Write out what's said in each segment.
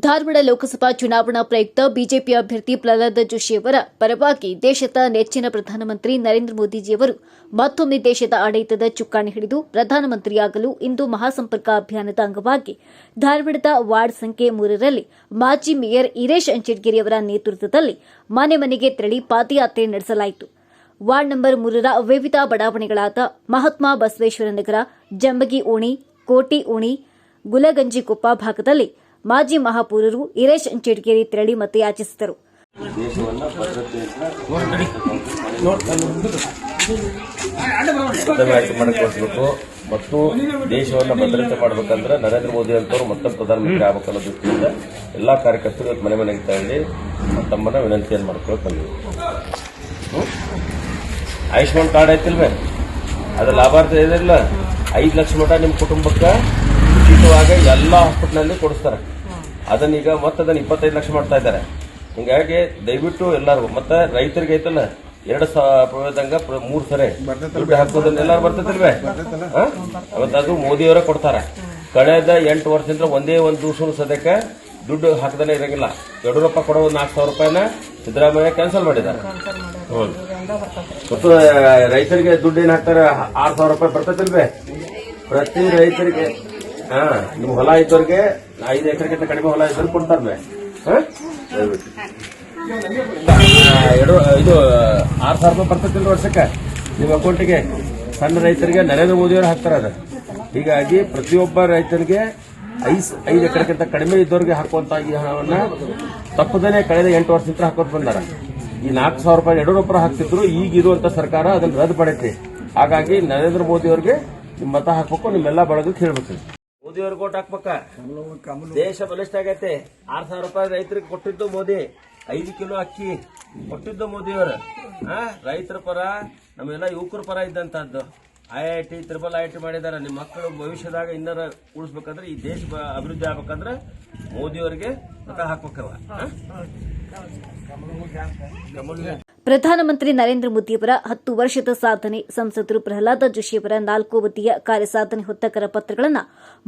ಧಾರವಾಡ ಲೋಕಸಭಾ ಚುನಾವಣಾ ಪ್ರಯುಕ್ತ ಬಿಜೆಪಿ ಅಭ್ಯರ್ಥಿ ಪ್ರಹ್ಲಾದ ಜೋಶಿಯವರ ಪರವಾಗಿ ದೇಶದ ನೆಚ್ಚಿನ ಪ್ರಧಾನಮಂತ್ರಿ ನರೇಂದ್ರ ಮೋದಿಜಿಯವರು ಮತ್ತೊಮ್ಮೆ ದೇಶದ ಆಡಳಿತದ ಚುಕ್ಕಾಣಿ ಹಿಡಿದು ಪ್ರಧಾನಮಂತ್ರಿಯಾಗಲು ಇಂದು ಮಹಾಸಂಪರ್ಕ ಅಭಿಯಾನದ ಅಂಗವಾಗಿ ಧಾರವಾಡದ ವಾರ್ಡ್ ಸಂಖ್ಯೆ 3ರಲ್ಲಿ ಮಾಜಿ ಮೇಯರ್ ಈರೇಶ್ ಅಂಚೆಡ್ಗಿರಿಯವರ ನೇತೃತ್ವದಲ್ಲಿ ಮನೆ ಮನೆಗೆ ತೆರಳಿ ಪಾದಯಾತ್ರೆ ನಡೆಸಲಾಯಿತು. ವಾರ್ಡ್ ನಂಬರ್ 3ರ ವಿವಿಧ ಬಡಾವಣೆಗಳಾದ ಮಹಾತ್ಮ ಬಸವೇಶ್ವರ ನಗರ, ಜಂಬಗಿ ಓಣಿ, ಕೋಟಿ ಓಣಿ, ಗುಲಗಂಜಿಕೊಪ್ಪ ಭಾಗದಲ್ಲಿ ಮಾಜಿ ಮಹಾಪೌರರು ಈರೇಶ್ ಅಂಚೆಡ್ಗಿರಿ ತೆರಳಿ ಮತಯಾಚಿಸಿದರು. ಮತ್ತು ದೇಶವನ್ನು ಭದ್ರತೆ ಮಾಡಬೇಕಂದ್ರೆ ನರೇಂದ್ರ ಮೋದಿ ಅಂತವರು ಮತ್ತೊಮ್ಮೆ ಪ್ರಧಾನಮಂತ್ರಿ ಆಗಬೇಕನ್ನೋ ದೃಷ್ಟಿಯಿಂದ ಎಲ್ಲಾ ಕಾರ್ಯಕರ್ತರು ಮನೆ ಮನೆಗೆ ತಗೊಂಡು ತಮ್ಮನ್ನ ವಿನಂತಿಯನ್ನು ಮಾಡ್ಕೊಳಕ್ ಬಂದಿವಿ. ಆಯುಷ್ಮಾನ್ ಕಾರ್ಡ್ ಐತಿಲ್ವೇ, ಅದ್ರ ಲಾಭಾರ್ಥ ಏನಿಲ್ಲ 5 ಲಕ್ಷ ಮಟ್ಟ ನಿಮ್ಮ ಕುಟುಂಬಕ್ಕೆ ಉಚಿತವಾಗಿ ಎಲ್ಲಾ ಹಾಸ್ಪಿಟಲ್ ಕೊಡಿಸ್ತಾರೆ. ಅದನ್ನೀಗ ಮತ್ತದನ್ನ 25 ಲಕ್ಷ ಮಾಡ್ತಾ ಇದ್ದಾರೆ. ಹಿಂಗಾಗಿ ದಯವಿಟ್ಟು ಎಲ್ಲರಿಗೂ ಮತ್ತೆ ರೈತರಿಗೆ ಐತಲ್ಲ 3 ಸರಿ ದುಡ್ಡು ಹಾಕೋದನ್ನ ಎಲ್ಲಾರು ಬರ್ತೈತಿಲ್ವೇ, ಅವತ್ತು ಮೋದಿಯವರ ಕೊಡ್ತಾರೆ. ಕಳೆದ 8 ವರ್ಷದಿಂದ ಒಂದೇ ಒಂದು ದಿವಸ ಸದ್ಯಕ್ಕೆ ದುಡ್ಡು ಹಾಕದಲ್ಲೇ ಇರಂಗಿಲ್ಲ. ಯಡಿಯೂರಪ್ಪ ಕೊಡೋ 4,000 ರೂಪಾಯಿನ ಸಿದ್ದರಾಮಯ್ಯ ಕ್ಯಾನ್ಸಲ್ ಮಾಡಿದ್ದಾರೆ. ಮತ್ತು ರೈತರಿಗೆ ದುಡ್ಡು ಏನ್ ಹಾಕ್ತಾರೆ 6,000 ರೂಪಾಯಿ ಬರ್ತೈತಿಲ್ವೇ ಪ್ರತಿ ರೈತರಿಗೆ. ನಿಮ್ ಹೊಲ ಇದ್ದವ್ರಿಗೆ 5 ಎಕರೆಗಿಂತ ಕಡಿಮೆ ಹೊಲ ಇದ್ದವ್ರು ಕೊಡ್ತಾರೆ. ಇದು 6,000 ರೂಪಾಯಿ ಬರ್ತೈತಿಲ್ರಿ ವರ್ಷಕ್ಕೆ ನಿಮ್ಮ ಅಕೌಂಟಿಗೆ. ಸಣ್ಣ ರೈತರಿಗೆ ನರೇಂದ್ರ ಮೋದಿಯವರು ಹಾಕ್ತಾರೆ ಅದು. ಹೀಗಾಗಿ ಪ್ರತಿಯೊಬ್ಬ ರೈತರಿಗೆ 5 ಎಕರೆಗಿಂತ ಕಡಿಮೆ ಇದ್ದವ್ರಿಗೆ ಹಾಕುವಂತ ಈ ಹಣವನ್ನ ತಪ್ಪದೇನೆ ಕಳೆದ 8 ವರ್ಷದಿಂದ ಹಾಕೋತ್ ಬಂದಾರ. ಈ 4,000 ರೂಪಾಯಿ ಯಡಿಯೂರಪ್ಪ ಹಾಕ್ತಿದ್ರು, ಈಗ ಇರುವಂತ ಸರ್ಕಾರ ಅದನ್ನ ರದ್ದು ಮಾಡೈತಿ. ಹಾಗಾಗಿ ನರೇಂದ್ರ ಮೋದಿ ಅವರಿಗೆ ನಿಮ್ ಮತ ಹಾಕ್ಬೇಕು, ನಿಮ್ಮೆಲ್ಲ ಬಳಗಕ್ಕೆ ಹೇಳ್ಬೇಕು. ಮೋದಿ ಅವ್ರಿಗೆ ಓಟ್ ಹಾಕ್ಬೇಕ. ದೇಶ ಬಲಿಷ್ಠ ಆಗೈತೆ. 6,000 ರೂಪಾಯಿ ರೈತರಿಗೆ ಕೊಟ್ಟಿದ್ದು ಮೋದಿ, 5 ಕಿಲೋ ಅಕ್ಕಿ ಕೊಟ್ಟಿದ್ದು ಮೋದಿಯವರು. ರೈತರ ಪರ, ನಮ್ಮೆಲ್ಲ ಯುವಕರ ಪರ ಇದ್ದಂತದ್ದು. IIT, IIT ಮಾಡಿದಾರೆ. ನಿಮ್ಮ ಮಕ್ಕಳು ಭವಿಷ್ಯದಾಗ ಇನ್ನರ ಉಳಿಸ್ಬೇಕಂದ್ರೆ, ಈ ದೇಶ ಅಭಿವೃದ್ಧಿ ಆಗ್ಬೇಕಂದ್ರೆ ಮೋದಿಯವರಿಗೆ ಮತ ಹಾಕ್ಬೇಕವ. ಪ್ರಧಾನಮಂತ್ರಿ ನರೇಂದ್ರ ಮೋದಿಯವರ 10 ವರ್ಷದ ಸಾಧನೆ, ಸಂಸದರು ಪ್ರಹ್ಲಾದ ಜೋಶಿಯವರ 4 ಅವಧಿಯ ಕಾರ್ಯಸಾಧನೆ ಹೊತ್ತ ಕರಪತ್ರಗಳನ್ನು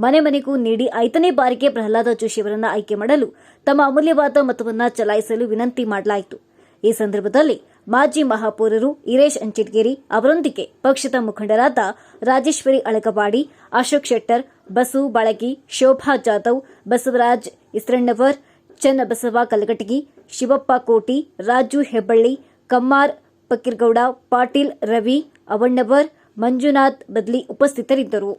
ಮನೆ ಮನೆಗೂ ನೀಡಿ 5ನೇ ಬಾರಿಗೆ ಪ್ರಹ್ಲಾದ ಜೋಶಿಯವರನ್ನು ಆಯ್ಕೆ ಮಾಡಲು ತಮ್ಮ ಅಮೂಲ್ಯವಾದ ಮತವನ್ನು ಚಲಾಯಿಸಲು ವಿನಂತಿ ಮಾಡಲಾಯಿತು. ಈ ಸಂದರ್ಭದಲ್ಲಿ ಮಾಜಿ ಮಹಾಪೌರರು ಈರೇಶ್ ಅಂಚೆಡ್ಗಿರಿ ಅವರೊಂದಿಗೆ ಪಕ್ಷದ ಮುಖಂಡರಾದ ರಾಜೇಶ್ವರಿ ಅಳಗವಾಡಿ, ಅಶೋಕ್ ಶೆಟ್ಟರ್, ಬಸು ಬಾಳಗಿ, ಶೋಭಾ ಜಾಧವ್, ಬಸವರಾಜ್ ಇಸ್ರಣ್ಣವರ್, ಚನ್ನಬಸವ ಕಲಗಟಗಿ, ಶಿವಪ್ಪ ಕೋಟಿ, ರಾಜು ಹೆಬ್ಬಳ್ಳಿ, ಕಮ್ಮಾರ್ ಪಕ್ಕೀರ್ಗೌಡ, ಪಾಟೀಲ್ ರವಿ, ಅವಣ್ಣವರ್, ಮಂಜುನಾಥ್ ಬದ್ಲಿ ಉಪಸ್ಥಿತರಿದ್ದರು.